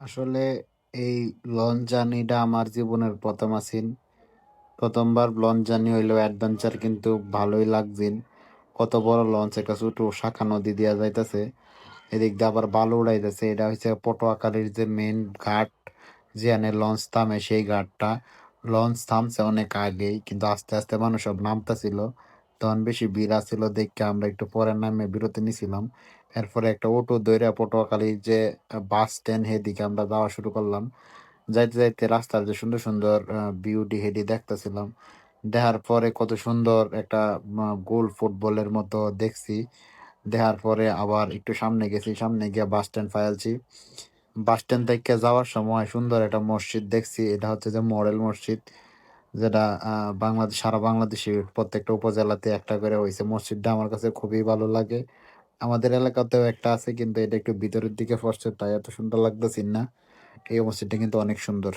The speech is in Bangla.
আসলে এই লঞ্চ জার্নিটা আমার জীবনের ১ম আসিন। ১ম বার লঞ্চ জার্নি হইলেও অ্যাডভেঞ্চার কিন্তু ভালোই লাগছিন। কত বড় লঞ্চ একটা ছোট শাখা নদী দিয়া যাইতেছে। এদিক দিয়ে আবার বালু উড়াইতেছে। এটা হচ্ছে পটুয়াখালীর যে মেইন ঘাট, যেখানে লঞ্চ থামে সেই ঘাটটা। লঞ্চ থামছে অনেক আগেই কিন্তু আস্তে, আস্তে মানুষ সব নামতাছিল। তখন বেশি ভিড় আছিল দেইখ্যা আমরা একটু পরে নাইমা বিরতি নিছিলাম। এরপরে একটা অটো ধইরা পটুয়াখালীর যে বাস স্ট্যান্ড হেদিকে আমরা যাওয়া শুরু করলাম। যাইতে, যাইতে রাস্তার যে সুন্দর, সুন্দর বিউটি হেডি দেখতেছিলাম। দেখার পরে কত সুন্দর একটা গোল ফুটবলের মতো দেখছি। দেখার পরে আবার একটু সামনে গেছি। সামনে গিয়া বাস স্ট্যান্ড পাইয়াছি। বাস স্ট্যান্ড থেকে যাওয়ার সময় সুন্দর একটা মসজিদ দেখছি। এটা হচ্ছে যে মডেল মসজিদ। যেটা সারা বাংলাদেশের প্রত্যেকটা উপজেলাতে একটা করে হইছে। মসজিদটা আমার কাছে খুবই ভালো লাগে। আমাদের এলাকাতেও একটা আছে কিন্তু এটা একটু ভিতরের দিকে পড়ছে তাই এত সুন্দর লাগতেছিন না। এই মসজিদটা কিন্তু অনেক সুন্দর।